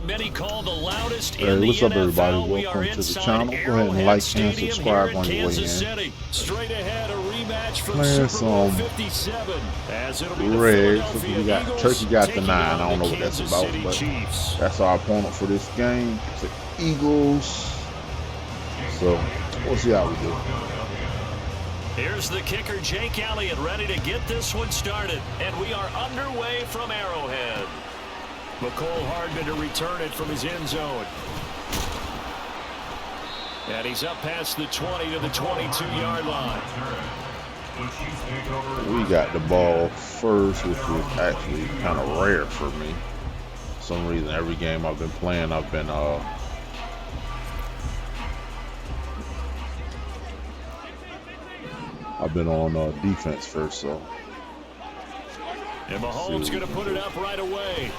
many call the loudest Hey, in the what's up, NFL. everybody? We Welcome are to the inside channel. Go ahead and Arrowhead like and Stadium subscribe here on in your way Kansas in. City. Straight ahead, a rematch from Playing Super Bowl some 57. As it'll be the Reds. Philadelphia We got Eagles Turkey got the taking 9. I on don't the know what that's Kansas about, City but Chiefs. that's our opponent for this game. It's the Eagles. So we'll see how we do. Here's the kicker, Jake Elliott, ready to get this one started. And we are underway from Arrowhead. McCole Hardman to return it from his end zone. And he's up past the 20 to the 22-yard line. We got the ball first, which is actually kind of rare for me. For some reason, every game I've been playing, I've been on defense first. So. And Mahomes going to put it up right away.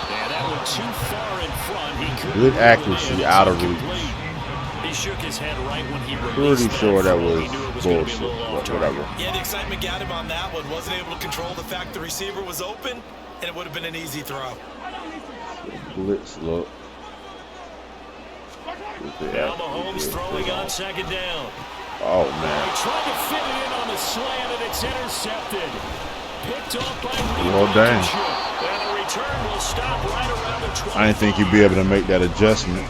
And that went too far in front. He couldn't. Good accuracy out of reach. He shook his head right when he released. Pretty sure that was bullshit, but whatever. Yeah, the excitement got him on that one. Wasn't able to control the fact the receiver was open, and it would have been an easy throw. Blitz look. Now Mahomes throwing on second down. Oh, man. He tried to fit it in on the slant, and it's intercepted. Picked off by well, dang. And the return will stop right around the 25. I didn't think he'd be able to make that adjustment,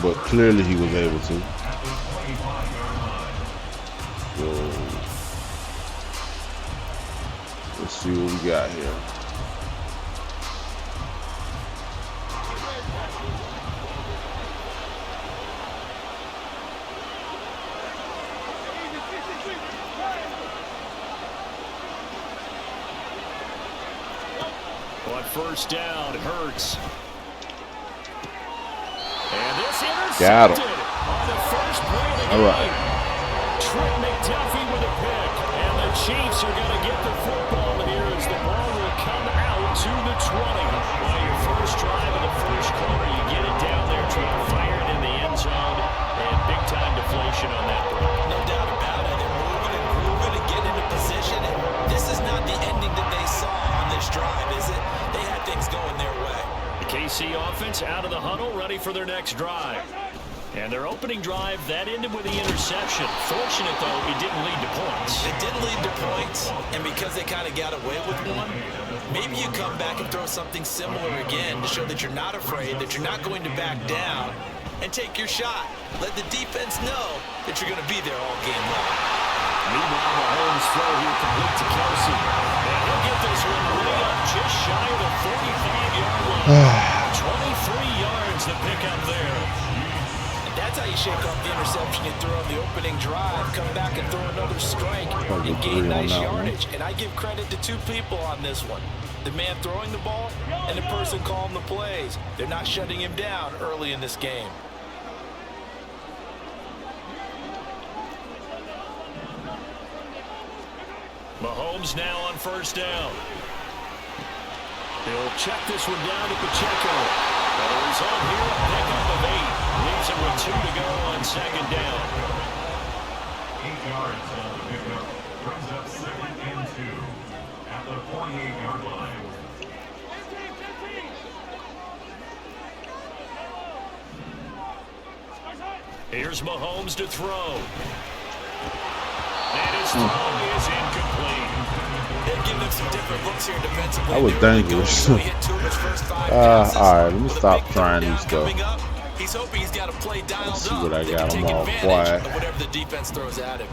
but clearly he was able to. So let's see what we got here. On first down, Hurts. And this intercepted. Got him. On the first play of the game. All right. Trent McDuffie with a pick. And the Chiefs are going to get the football here as the ball will come out to the 20. On your first drive of the first quarter, you get it down there, try to fire it in the end zone, and big-time deflation on that play. No doubt about it. They're moving and grooving and getting into position. And this is not the ending that they saw on this drive, is it? They had things going their way. The KC offense out of the huddle, ready for their next drive. And their opening drive, that ended with the interception. Fortunate, though, it didn't lead to points. It didn't lead to points, and because they kind of got away with one, maybe you come back and throw something similar again to show that you're not afraid, that you're not going to back down, and take your shot. Let the defense know that you're going to be there all game long. Meanwhile, Mahomes throw here complete to Kelsey. And he'll get this one way up just shy of the 45-yard line. 23 yards to pick up there. That's how you shake off the interception you threw on the opening drive. Come back and throw another strike and gain nice yardage. And I give credit to two people on this one. The man throwing the ball and the person calling the plays. They're not shutting him down early in this game. Mahomes now on first down. He'll check this one down to Pacheco. The result here, a pickup of 8. Leaves him with 2 to go on second down. 8 yards on the pickup. Brings up 2nd and 2 at the 48-yard line. Here's Mahomes to throw. And his throw is incomplete. They've given him some different looks here defensively. That was dangerous. All right, let me stop trying these stuff. He's hoping he's got a play dialed Let's see up. what I They got. can I'm take all advantage quiet. of whatever the defense throws at him.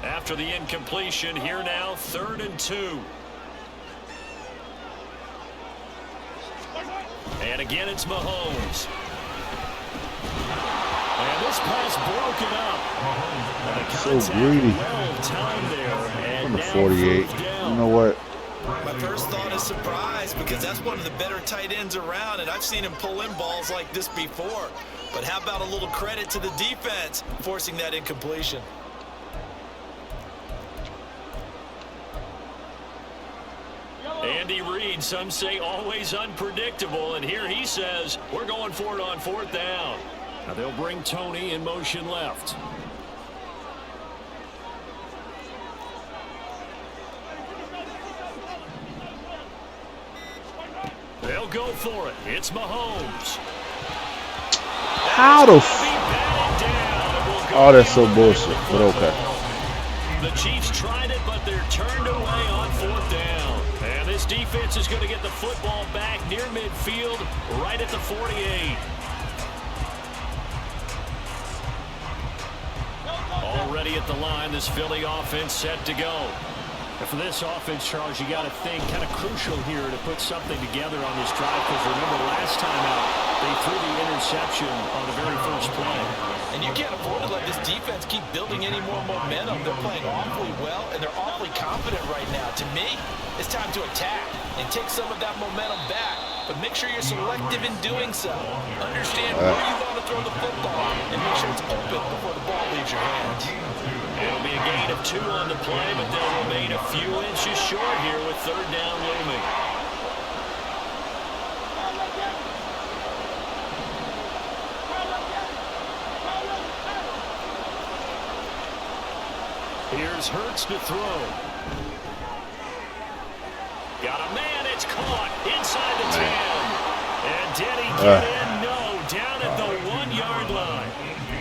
After the incompletion, here now, 3rd and 2. And again, it's Mahomes. And this pass broken up. So greedy. Well On the 48. You know what? My first thought is surprise because that's one of the better tight ends around, and I've seen him pull in balls like this before. But how about a little credit to the defense forcing that incompletion? Andy Reid, some say always unpredictable, and here he says we're going for it on 4th down. Now they'll bring Tony in motion left. They'll go for it. It's Mahomes. How the Oh, that's so bullshit, but okay. The Chiefs tried it, but they're turned away on 4th down. And this defense is going to get the football back near midfield, right at the 48. Already at the line, this Philly offense set to go. And for this offense, Charles, you got to think kind of crucial here to put something together on this drive, because remember last time out, they threw the interception on the very first play. And you can't afford to let this defense keep building any more momentum. They're playing awfully well, and they're awfully confident right now. To me, it's time to attack and take some of that momentum back. But make sure you're selective in doing so. Understand where you want to throw the football, and make sure it's open before the ball leaves your hands. It'll be a gain of 2 on the play, but they'll remain a few inches short here with 3rd down looming. Here's Hurts to throw. Got a man, it's caught inside the 10. And did he get in? No, down at the 1-yard line.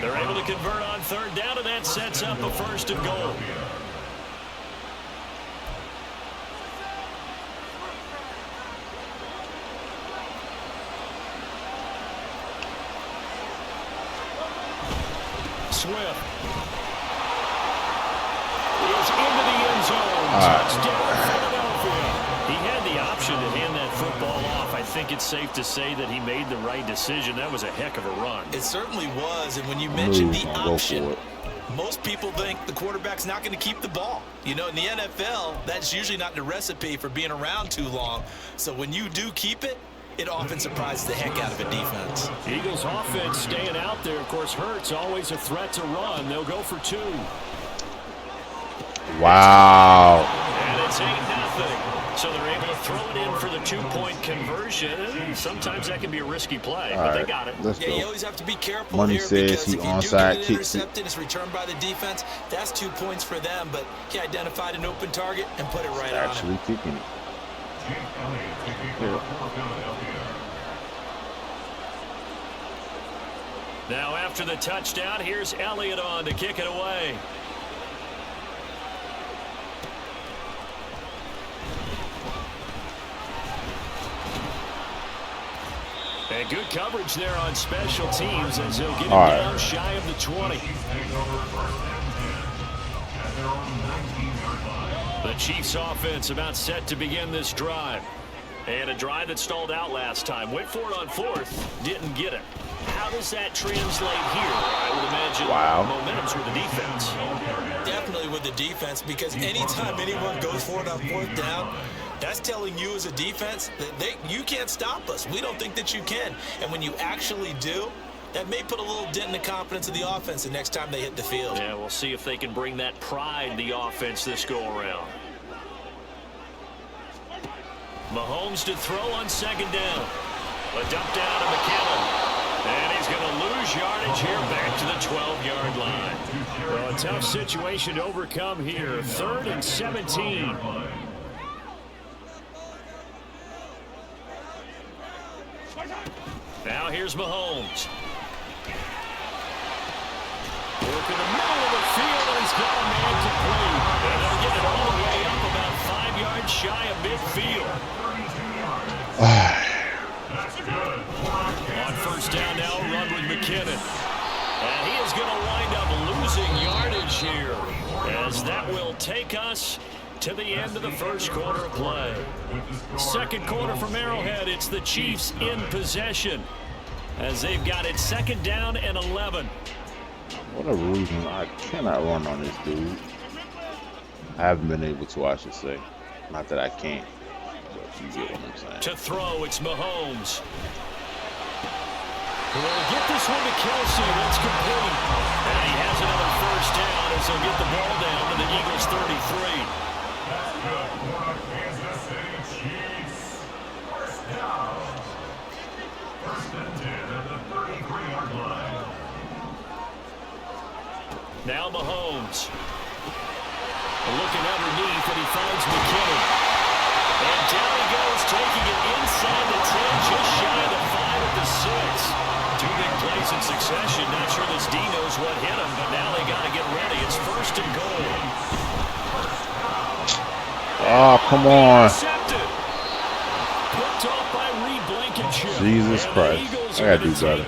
They're able to convert on 3rd down, and that sets up a 1st and goal. Swift is into the end zone. Touchdown, Philadelphia. He had the option to hand that football off. I think it's safe to say that he made the right decision. That was a heck of a run. It certainly was, and when you mentioned the option, most people think the quarterback's not going to keep the ball. You know, in the NFL, that's usually not the recipe for being around too long. So when you do keep it, it often surprises the heck out of a defense. Eagles offense staying out there. Of course, Hurts always a threat to run. They'll go for 2. Wow. And it's 8-0. So they're able to throw it in for the 2-point conversion. Sometimes that can be a risky play, but they got it. Let's go. You always have to be careful Money here, says because he if you onside do get an intercepted, it's returned by the defense. That's 2 points for them, but he identified an open target and put it right on him. Actually kicking it. Now after the touchdown, here's Elliott on to kick it away. And good coverage there on special teams as they'll get it down shy of the 20. The Chiefs offense about set to begin this drive. And a drive that stalled out last time. Went for it on 4th, didn't get it. How does that translate here? I would imagine momentum's with the defense. Definitely with the defense, because anytime anyone goes for it on 4th down, that's telling you as a defense that you can't stop us. We don't think that you can. And when you actually do, that may put a little dent in the confidence of the offense the next time they hit the field. Yeah, we'll see if they can bring that pride the offense this go-around. Mahomes to throw on 2nd down. A dump down to McKinnon. And he's going to lose yardage here back to the 12-yard line. Well, a tough situation to overcome here. 3rd and 17. Now here's Mahomes. Working the middle of the field, and he's got a man complete. And they'll get it all the way up about 5 yards shy of midfield. On 1st down now, run with McKinnon. And he is going to wind up losing yardage here, as that will take us to the end of the 1st quarter of play. 2nd quarter from Arrowhead, it's the Chiefs in possession, as they've got it 2nd down and 11. Whatever reason, I cannot run on this dude. I haven't been able to, I should say. Not that I can't, but you get what I'm saying. To throw, it's Mahomes. We'll get this one to Kelsey. That's complete. And he has another 1st down as they'll get the ball down to the Eagles' 33. That's good for the Kansas City Chiefs. 1st down. 1st and 10 at the 33-yard line. Now Mahomes. Looking underneath, and he finds McKinnon. And down he goes, taking it inside the 10, just shy of the 5 at the 6. Two big plays in succession. Not sure this D knows what hit him, but now they got to get ready. It's 1st and goal. Oh, come on. Picked off by Reed Blankenship. Jesus Christ. I gotta do better.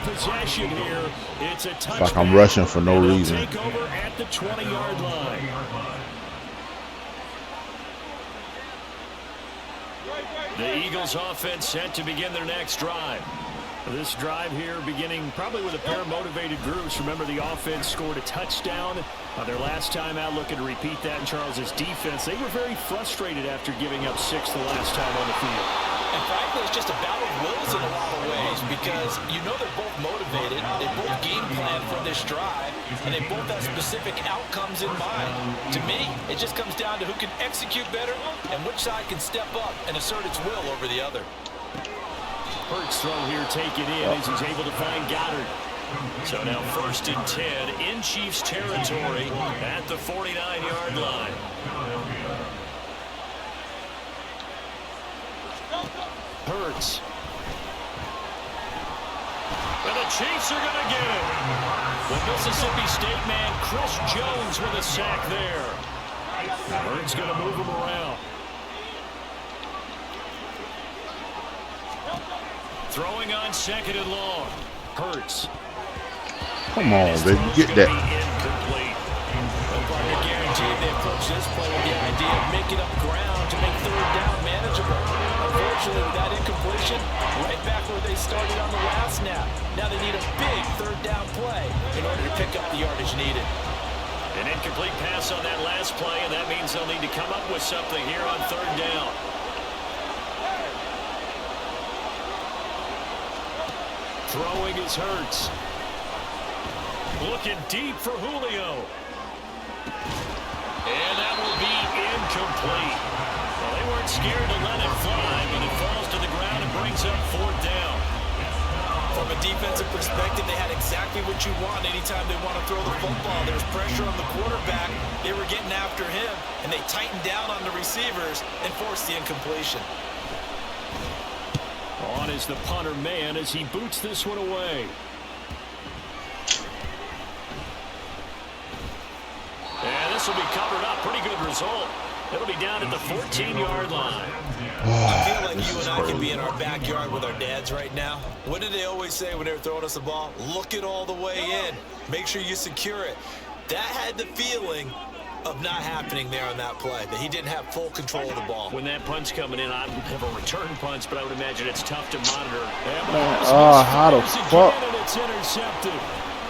It's like I'm rushing for no reason. Take over at the 20-yard line. The Eagles offense set to begin their next drive. This drive here beginning probably with a pair of motivated groups. Remember, the offense scored a touchdown their last time out, looking to repeat that in Charles's defense. They were very frustrated after giving up 6 the last time on the field. And frankly, it's just a battle of wills in a lot of ways because you know they're both motivated, they both game plan for this drive, and they both have specific outcomes in mind. To me, it just comes down to who can execute better and which side can step up and assert its will over the other. Hurts throw here taken in as he's able to find Goddard. So now 1st and 10 in Chiefs territory at the 49-yard line. Hurts. And the Chiefs are going to get it. The Mississippi State man, Chris Jones, with a sack there. Hurts going to move him around. Throwing on 2nd and long. Hurts. Come on, baby. Get that. Partner guaranteed they approach this play with the idea of making up ground to make 3rd down manageable. Unfortunately, with that incompletion, right back where they started on the last snap. Now they need a big 3rd down play in order to pick up the yardage needed. An incomplete pass on that last play, and that means they'll need to come up with something here on 3rd down. Throwing is Hurts. Looking deep for Julio. And that will be incomplete. Well, they weren't scared to let it fly, but it falls to the ground and brings up 4th down. From a defensive perspective, they had exactly what you want anytime they want to throw the football. There's pressure on the quarterback. They were getting after him, and they tightened down on the receivers and forced the incompletion. On is the punter man as he boots this one away. And this will be covered up. Pretty good result. It'll be down at the 14-yard line. I feel like you and I could be in our backyard with our dads right now. What did they always say when they were throwing us the ball? Look it all the way in. Make sure you secure it. That had the feeling of not happening there on that play, that he didn't have full control of the ball. When that punch coming in, I don't have a return punch, but I would imagine it's tough to monitor. How the fuck? It's intercepted.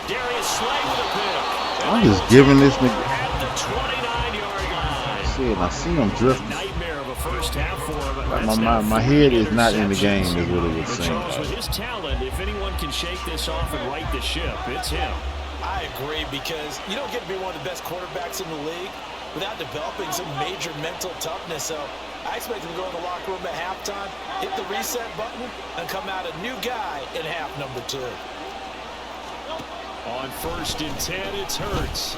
Darius Slay with a pick. I'm just giving this nigga. At the 29-yard line. Shit, I see him drifting. Nightmare of a first half for him. Like my head is not in the game, is what it was saying. Charles, with his talent, if anyone can shake this off and right the ship, it's him. I agree, because you don't get to be one of the best quarterbacks in the league without developing some major mental toughness. So I expect him to go in the locker room at halftime, hit the reset button, and come out a new guy in half number 2. On 1st and 10, it's Hurts.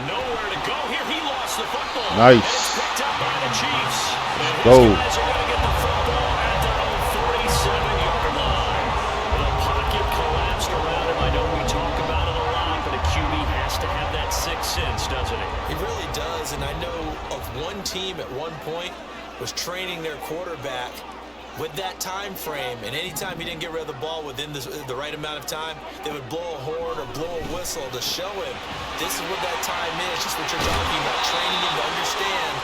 Nowhere to go here. He lost the football. Nice. It's picked up by the Chiefs. And Go. his guys are going to get the football at their own 47-yard line. The pocket collapsed around him. I know we talk about it a lot, but a QB has to have that sixth sense, doesn't he? He really does, and I know of one team at one point was training their quarterback with that time frame, and anytime he didn't get rid of the ball within the right amount of time, they would blow a horn or blow a whistle to show him this is what that time is, just what you're talking about, training him to understand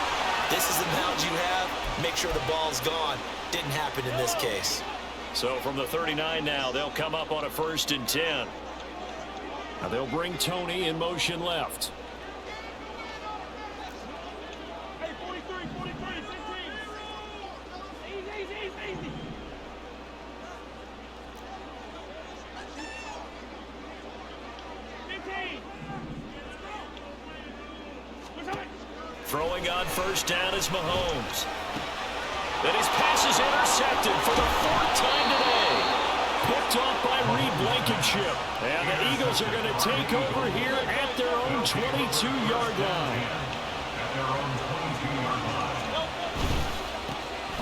this is the amount you have, make sure the ball's gone. Didn't happen in this case. So from the 39 now, they'll come up on a 1st and 10. Now they'll bring Tony in motion left. Throwing on 1st down is Mahomes. And his pass is intercepted for the 4th time today. Picked off by Reed Blankenship. And the Eagles are going to take over here at their own 22-yard line.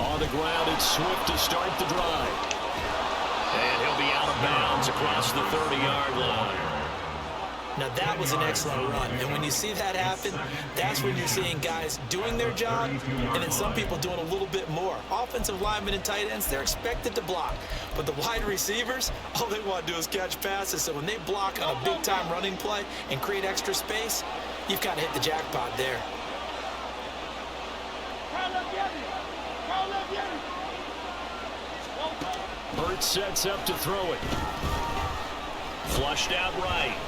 On the ground, it's Swift to start the drive. And he'll be out of bounds across the 30-yard line. Now that was an excellent run, and when you see that happen, that's when you're seeing guys doing their job, and then some people doing a little bit more. Offensive linemen and tight ends, they're expected to block, but the wide receivers, all they want to do is catch passes, so when they block on a big-time running play and create extra space, you've got to hit the jackpot there. Hurts sets up to throw it. Flushed out right.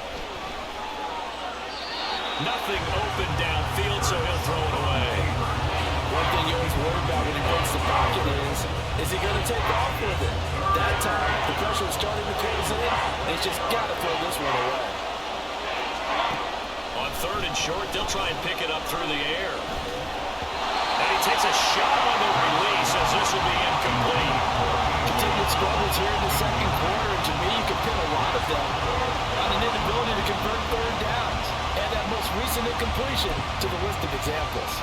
Nothing open downfield, so he'll throw it away. One thing you always worry about when he breaks the pocket is he going to take off with it? That time, the pressure is starting to close in, and he's just got to throw this one away. On third and short, they'll try and pick it up through the air. And he takes a shot on the release as this will be incomplete. Continued struggles here in the second quarter, and to me, you can pin a lot of them on an inability to convert third downs. Add that most recent incompletion to the list of examples.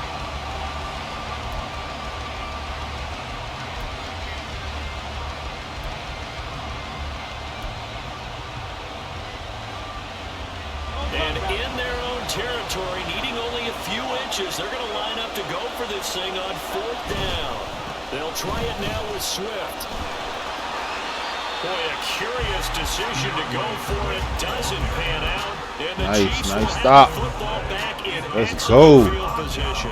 And in their own territory, needing only a few inches, they're going to line up to go for this thing on fourth down. They'll try it now with Swift. Boy, a curious decision to go for it. Doesn't pan out. And the Chiefs will have the football back in excellent field position.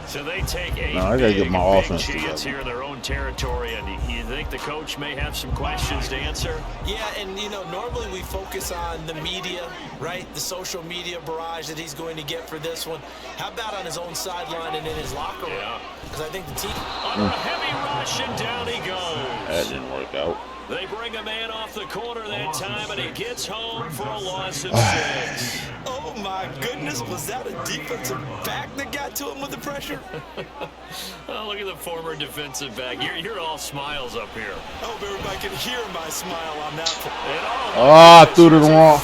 So they take a big chance here in their own territory. And you think the coach may have some questions to answer? Yeah, and, you know, normally we focus on the media, right? The social media barrage that he's going to get for this one. How about on his own sideline and in his locker room? Because I think the team... Under a heavy rush, and down he goes. That didn't work out. They bring a man off the corner that time, and he gets home for a loss of 6. Oh, my goodness. Was that a defensive back that got to him with the pressure? Oh, look at the former defensive back. You're all smiles up here. I hope everybody can hear my smile on that. Oh, I threw it wrong.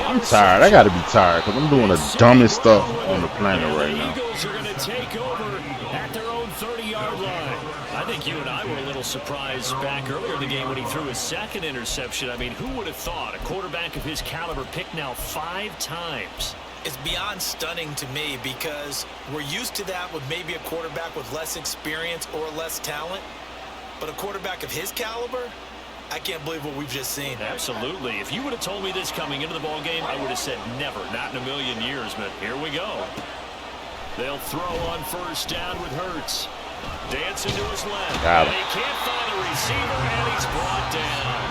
I'm tired. I got to be tired because I'm doing the dumbest stuff on the planet right now. The Eagles are going to take over at their own 30-yard line. I think you and I were a little surprised back earlier in the game when he threw his second interception. I mean, who would have thought a quarterback of his caliber picked now 5 times? It's beyond stunning to me because we're used to that with maybe a quarterback with less experience or less talent. But a quarterback of his caliber, I can't believe what we've just seen. Absolutely. If you would have told me this coming into the ballgame, I would have said never, not in a million years. But here we go. They'll throw on first down with Hurts. Dancing to his left. And he can't find a receiver, and he's brought down.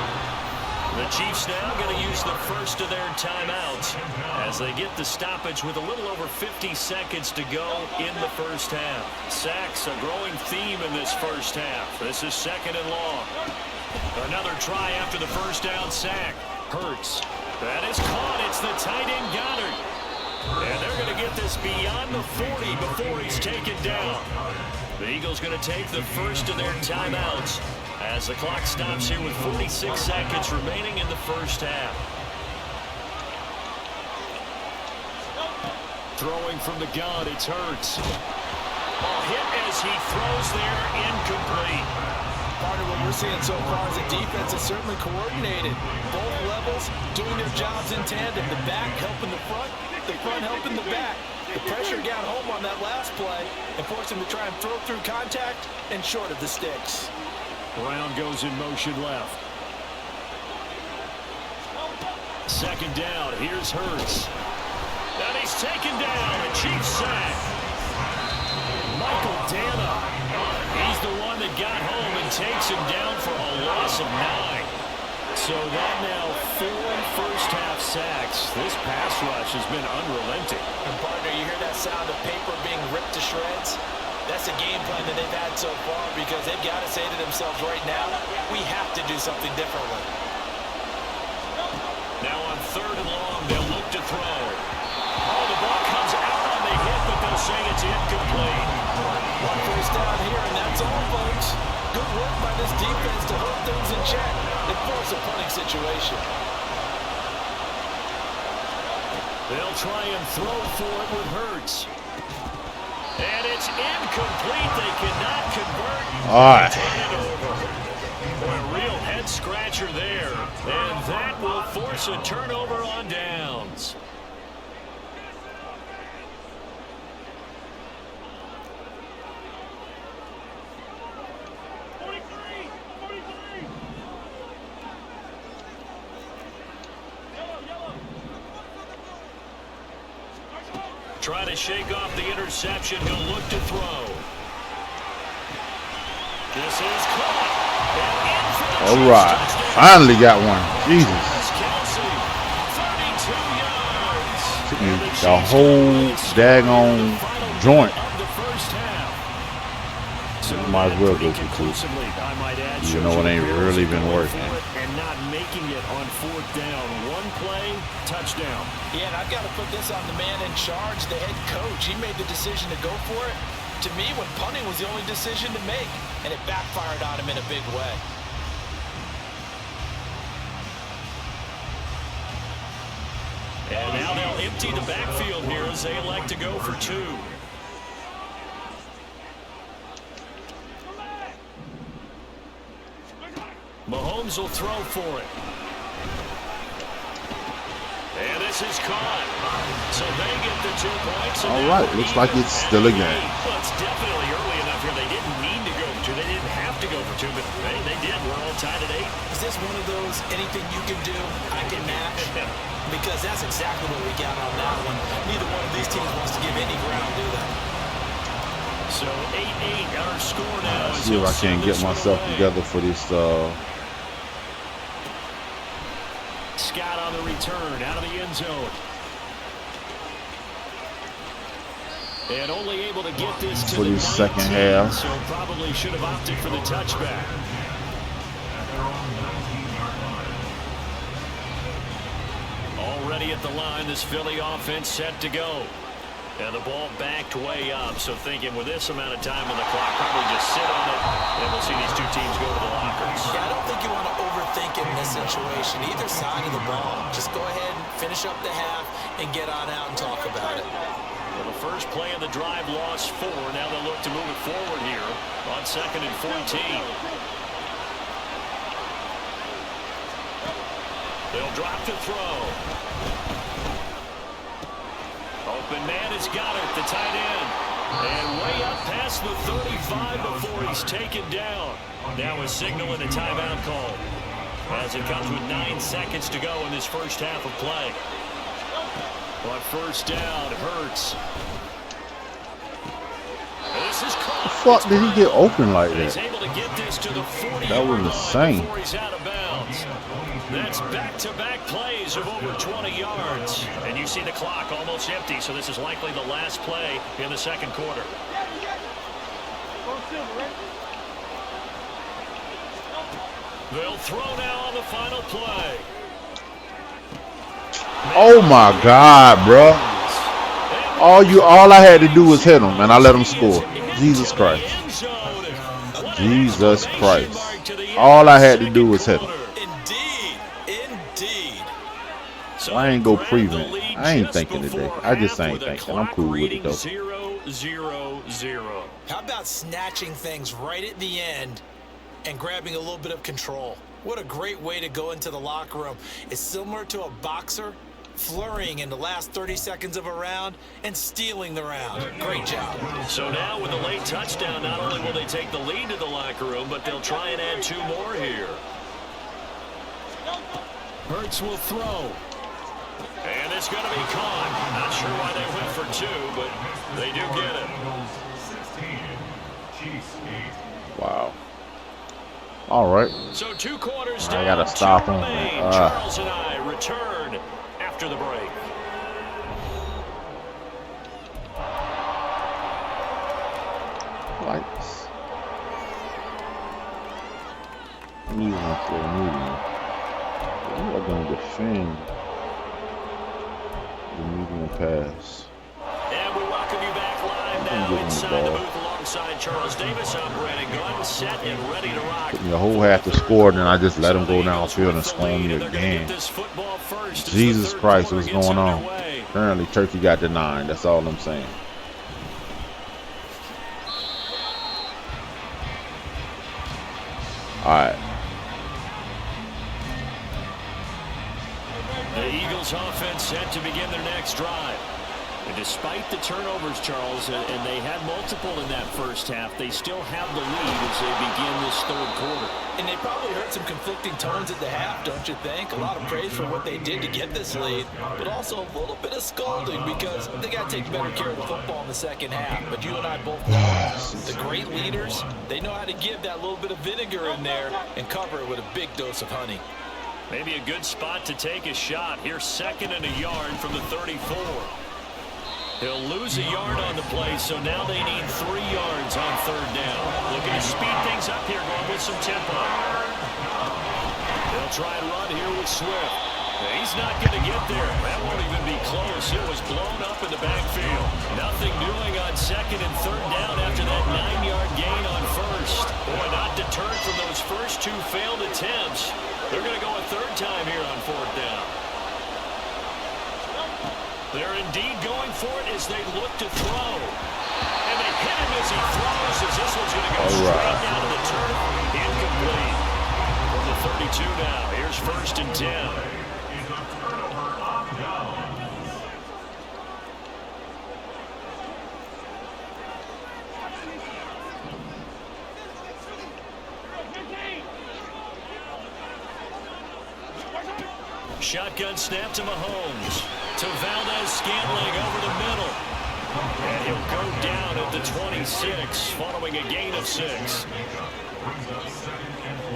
The Chiefs now going to use the first of their timeouts as they get the stoppage with a little over 50 seconds to go in the first half. Sacks, a growing theme in this first half. This is second and long. Another try after the first down sack. Hurts. That is caught. It's the tight end Goddard. And they're going to get this beyond the 40 before he's taken down. The Eagles going to take the first of their timeouts as the clock stops here with 46 seconds remaining in the first half. Throwing from the gun, it's Hurts. A hit as he throws there, incomplete. Part of what we're seeing so far is the defense is certainly coordinated. Both levels doing their jobs in tandem. The back helping the front helping the back. The pressure got home on that last play and forced him to try and throw through contact and short of the sticks. Brown goes in motion left. Second down, here's Hurts. And he's taken down, a Chiefs sack. Michael Dana, he's the one that got home and takes him down for a loss of 9. So that now 4 first-half sacks. This pass rush has been unrelenting. And partner, you hear that sound of paper being ripped to shreds? That's a game plan that they've had so far because they've got to say to themselves right now, we have to do something differently. Now on third and long, they'll look to throw. Oh, the ball comes out on the hit, but they'll say it's incomplete. One first down here, and that's all, folks. Good work by this defense to hold things in check and force a punting situation. They'll try and throw for it with Hurts. And it's incomplete. They cannot convert. All right. Turn it over. Boy, a real head scratcher there. And that will force a turnover on downs. Trying to shake off the interception. He'll look to throw. This is caught. All right. Finally got one. Jesus. Took me the whole daggone joint. Might as well go for two. You know it ain't really been working. And not making it on fourth down. One play, touchdown. Yeah, and I've got to put this on the man in charge, the head coach. He made the decision to go for it. To me, when punting was the only decision to make, and it backfired on him in a big way. And now they'll empty the backfield here as they elect to go for two. Mahomes will throw for it. And this is caught. So they get the 2 points. All right, looks like it's still a game. Well, it's definitely early enough here. They didn't need to go for two. They didn't have to go for two, but they did. We're all tied at 8. Is this one of those anything you can do, I can match? Because that's exactly what we got on that one. Neither one of these teams wants to give any ground, do they? So 8-8 our score now. See if I can get myself together for this. Scott on the return out of the end zone. And only able to get this to for the the second half. So probably should have opted for the touchback. Already at the line, this Philly offense set to go. And the ball backed way up. So thinking with this amount of time on the clock, probably just sit on it. And we'll see these two teams go to the lockers. Yeah, I don't think you want to overthink it in this situation. Either side of the ball. Just go ahead and finish up the half and get on out and talk about it. Well, the first play of the drive lost 4. Now they'll look to move it forward here on 2nd and 14. They'll drop to throw. Open man has got it, the tight end. And way up past the 35 before he's taken down. Now a signal and a timeout call. As it comes with 9 seconds to go in this first half of play. On first down, Hurts. This is caught. The fuck did he get open like that? He's able to get this to the 40 That was insane. before he's out of bounds. That's back-to-back plays of over 20 yards. And you see the clock almost empty, so this is likely the last play in the second quarter. They'll throw now on the final play. Oh my God, bro! All I had to do was hit him, and I let him score. Jesus Christ! Jesus Christ! All I had to do was hit him. Indeed. So I ain't go prevent. I ain't thinking today. I just ain't thinking. I'm cool with it though. 0-0-0. How about snatching things right at the end and grabbing a little bit of control? What a great way to go into the locker room. It's similar to a boxer flurrying in the last 30 seconds of a round and stealing the round. Great job. So now with the late touchdown, not only will they take the lead to the locker room, but they'll try and add 2 more here. Hurts will throw. And it's going to be caught. Not sure why they went for 2, but they do get it. Wow. All right. So 2 quarters down. I gotta stop him. Charles and I return after the break. Lights. Moving for a movie. We are going to defend the medium pass. And we welcome you back live now inside the booth alongside Charles Davis. I'm Brandon Gunn, set and ready to rock. Took me a whole half to score, then I just let him go downfield and score me again. Jesus Christ, what's going on? Apparently, Turkey got the 9. That's all I'm saying. All right. The Eagles offense set to begin their next drive. And despite the turnovers, Charles, and they had multiple in that first half, they still have the lead as they begin this third quarter. And they probably heard some conflicting tones at the half, don't you think? A lot of praise for what they did to get this lead, but also a little bit of scolding because they got to take better care of the football in the second half. But you and I both know the great leaders, they know how to give that little bit of vinegar in there and cover it with a big dose of honey. Maybe a good spot to take a shot. Here's 2nd and a yard from the 34. He'll lose a yard on the play, so now they need 3 yards on 3rd down. Looking to speed things up here, going with some tempo. They'll try and run here with Swift. He's not going to get there. That won't even be close. It was blown up in the backfield. Nothing doing on 2nd and 3rd down after that 9-yard gain on 1st. Boy, not deterred from those first 2 failed attempts. They're going to go a 3rd time here on 4th down. They're indeed going for it as they look to throw. And they hit him as he throws as this one's going to go straight down to the turf. Incomplete. From the 32 now. Here's 1st and 10. Shotgun snap to Mahomes. To Valdez-Scantling over the middle. And he'll go down at the 26 following a gain of 6. Brings up 2nd and 4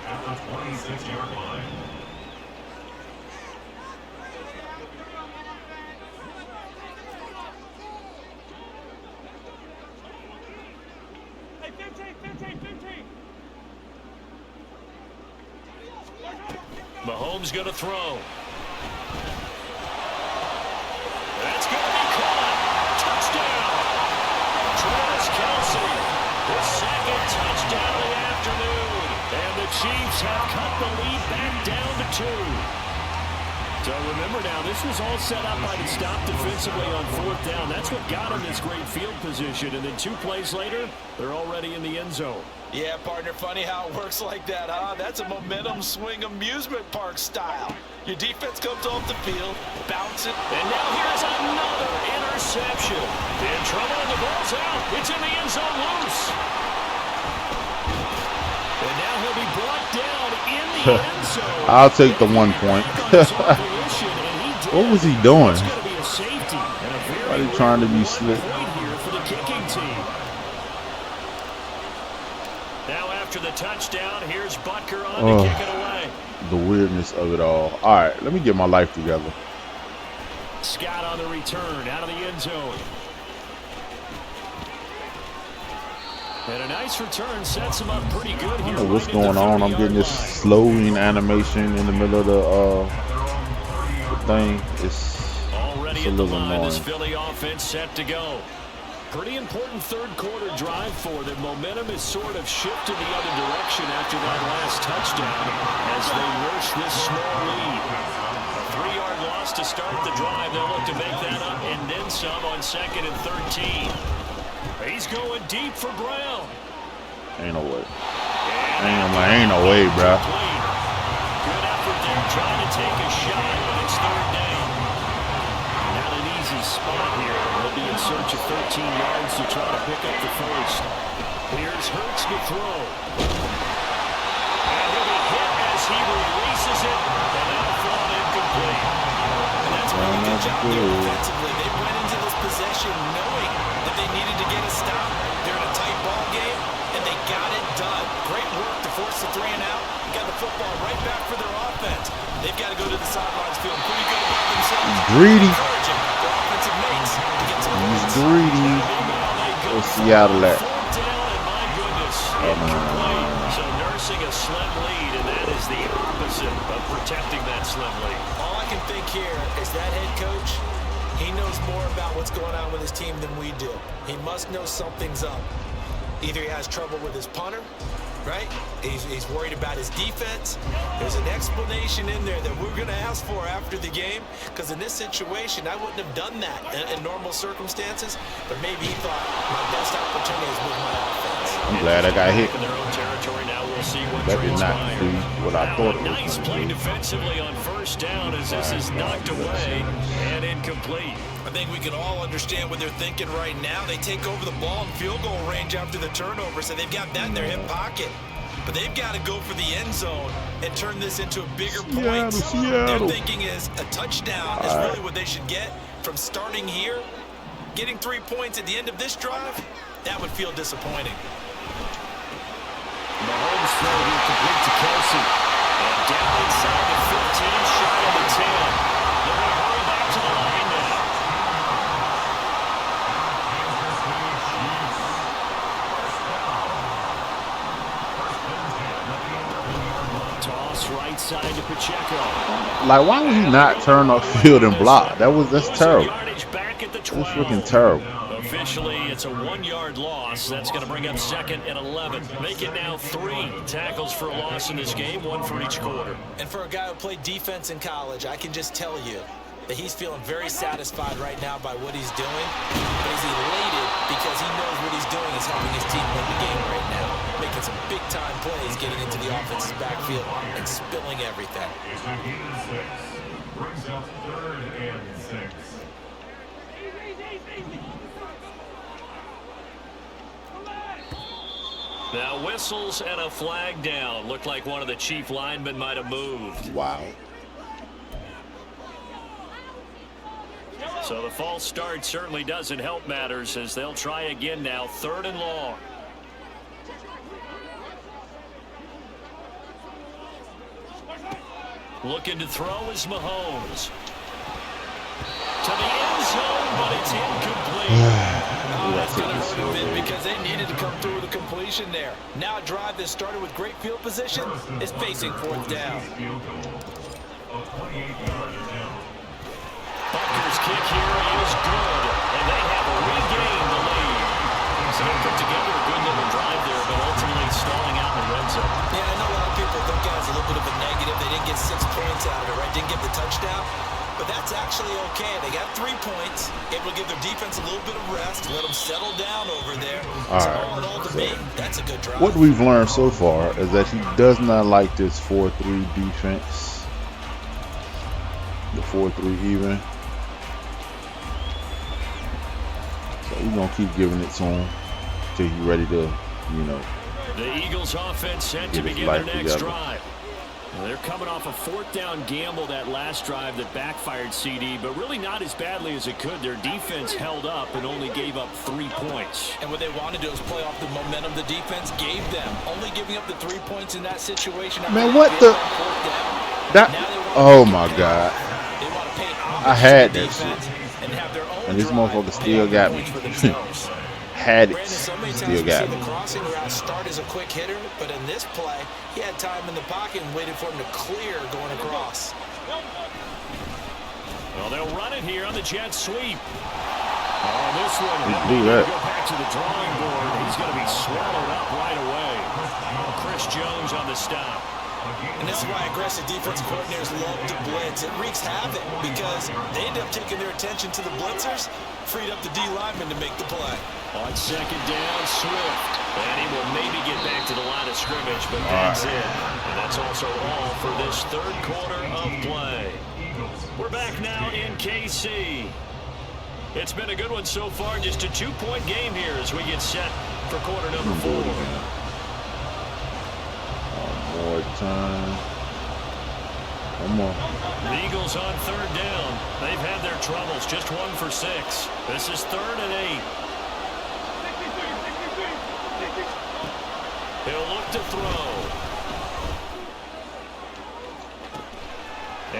at the 26-yard line. Mahomes going to throw. That's going to be caught. Touchdown. Travis Kelce, the 2nd touchdown of the afternoon. And the Chiefs have cut the lead back down to 2. So remember now, this was all set up by the stop defensively on 4th down. That's what got them this great field position. And then 2 plays later, they're already in the end zone. Yeah, partner, funny how it works like that, huh? That's a momentum swing amusement park style. Your defense comes off the field, bounce it. And now here's another interception. In trouble, and the ball's out. It's in the end zone loose. And now he'll be brought down in the end zone. I'll take the 1 point. What was he doing? Why are they trying to be slick? Now after the touchdown, here's Butker on to kick it away. The weirdness of it all. All right, let me get my life together. Scott on the return out of the end zone. And a nice return sets him up pretty good here. I don't know what's going on. I'm getting this slowing animation in the middle of the thing. It's already a at the little line. annoying. This Philly offense set to go. Pretty important 3rd quarter drive for them. Momentum is sort of shifted the other direction after that last touchdown as they nurse this small lead. A 3-yard loss to start the drive. They'll look to make that up and then some on 2nd and 13. He's going deep for Brown. Ain't no way. Ain't no way, bro. Good effort there trying to take a shot, but it's 3rd down. Not an easy spot here. He'll be in search of 13 yards to try to pick up the 1st. Here's Hurts to throw. And he'll be hit as he releases it, and that'll fall incomplete. And that's a really good job there defensively. They went into this possession knowing that they needed to get a stop. They're in a tight ball game, and they got it done. Great work to force the 3 and out. Got the football right back for their offense. They've got to go to the sidelines feeling pretty good about themselves. Greedy. Their offensive mates to get some He's points. greedy. What's Seattle at? So nursing a slim lead, and that is the opposite of protecting that slim lead. All I can think here is that head coach, he knows more about what's going on with his team than we do. He must know something's up. Either he has trouble with his punter, right? He's worried about his defense. There's an explanation in there that we're going to ask for after the game, because in this situation, I wouldn't have done that in normal circumstances, but maybe he thought my best opportunity is with my offense. I'm glad I got hit. In their own territory now, we'll see what That did not transpires. do what I thought it was Nice going play to do. defensively on first down as this is knocked away and incomplete. I think we can all understand what they're thinking right now. They take over the ball in field goal range after the turnover, so they've got that in their hip pocket. But they've got to go for the end zone and turn this into a bigger point. Their thinking is a touchdown is really what they should get from starting here. Getting 3 points at the end of this drive, that would feel disappointing. Mahomes throw here complete to Kelsey. And down inside the 15, shy of the 10. They're going to hurry back to the line now. Toss right side to Pacheco. Like, why would he not turn upfield and block? That's terrible. Yardage back at the That's 12. freaking terrible. Officially, it's a 1-yard loss. That's going to bring up 2nd and 11. Make it now 3 tackles for a loss in this game, 1 for each quarter. And for a guy who played defense in college, I can just tell you that he's feeling very satisfied right now by what he's doing. But he's elated because he knows what he's doing is helping his team win the game right now. Making some big-time plays, getting into the offense's backfield and spilling everything. It's a gain of 6. Brings up 3rd and 6. Now whistles and a flag down. Looked like one of the chief linemen might have moved. Wow. So the false start certainly doesn't help matters as they'll try again now. 3rd and long. Looking to throw is Mahomes. To the end zone, but it's incomplete. That's going to hurt a bit because they needed to come through with a completion there. Now a drive that started with great field position is facing 4th down. Bucker's kick here is good, and they have regained the lead. So they put together a good little drive there, but ultimately stalling out in the red zone. Yeah, I know a lot of people think that was a little bit of a negative. They didn't get 6 points out of it, right? Didn't get the touchdown. But that's actually okay. They got 3 points. Able to give their defense a little bit of rest, let them settle down over there. All in all, to me, that's a good drive. What we've learned so far is that he does not like this 4-3 defense. The 4-3 even. So we're going to keep giving it to him until he's ready to, you know, The Eagles offense set to begin their next drive. They're coming off a 4th down gamble that last drive that backfired CD, but really not as badly as it could. Their defense held up and only gave up 3 points. And what they wanted to do is play off the momentum the defense gave them. Only giving up the 3 points in that situation. Man, what the? That? Oh my God! I had that shit, and this motherfucker still got me. Had it, still got me. The crossing route start as a quick hitter, but in this play, he had time in the pocket and waited for him to clear going across. Well, they'll run it here on the jet sweep. Oh, this one, do that. Go back to the drawing board. He's going to be swallowed up right away. Chris Jones on the stop. And this is why aggressive defense coordinators love to blitz. It wreaks havoc because they end up taking their attention to the blitzers, freed up the D lineman to make the play. On 2nd down, Swift. And he will maybe get back to the line of scrimmage, but that's it. And that's also all for this 3rd quarter of play. We're back now in KC. It's been a good one so far. Just a 2-point game here as we get set for quarter number 4. More time. One more. The Eagles on 3rd down. They've had their troubles. Just 1 for 6. This is 3rd and 8. He'll look to throw.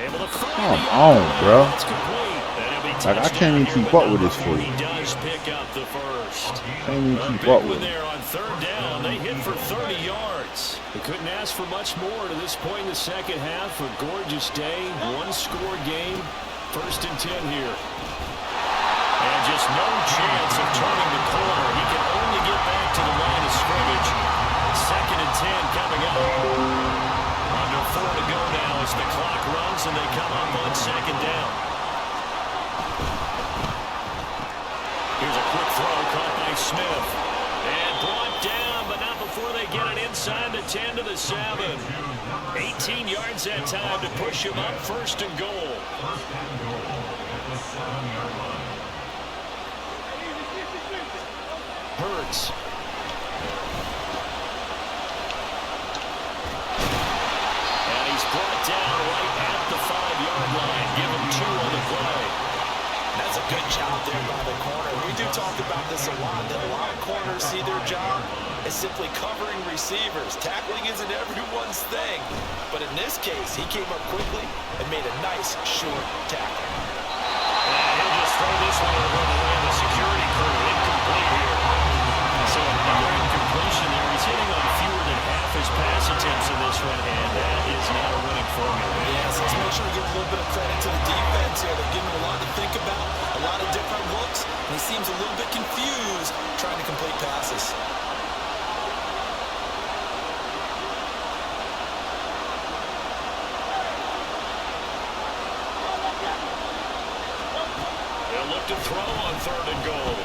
Able to Come on, bro. Like, I can't even keep up with this for you. He does pick up the first. Can't even keep up with it. There on 3rd down. They hit for 30 yards. They couldn't ask for much more to this point in the second half. A gorgeous day, 1-score game. 1st and 10 here. And just no chance of turning the corner. He can only get back to the line of scrimmage. 2nd and 10 Under 4 to go now as the clock runs and they come up on second down. Here's a quick throw caught by Smith. And brought down, but not before they get it inside the 10 to the 7. 18 yards that time to push him up. First and goal. First and goal at the 7-yard line. Hurts. And he's brought down right at the 5-yard line. Give him 2 on the play. That's a good job there by the corner. We do talk about this a lot, that a lot of corners see their job as simply covering receivers. Tackling isn't everyone's thing. But in this case, he came up quickly and made a nice short tackle. And he'll just throw this one over the way of the security crew. Incomplete here. So another incompletion there. He's hitting on fewer than half his pass attempts in this one, and that is not a winning formula. Yes, let's make sure we give a little bit of credit to the defense here. They're giving him a lot to think about, a lot of different looks, and he seems a little bit confused trying to complete passes. They'll look to throw on 3rd and goal.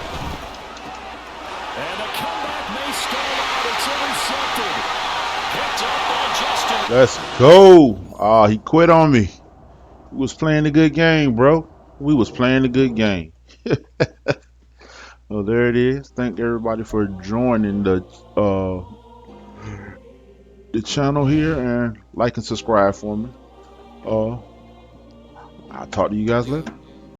And the comeback may stall out. It's intercepted. Picked up by Justin. Let's go. Ah, he quit on me. We was playing a good game, bro. We was playing a good game. Well, there it is. Thank everybody for joining the channel here, and like and subscribe for me. I'll talk to you guys later.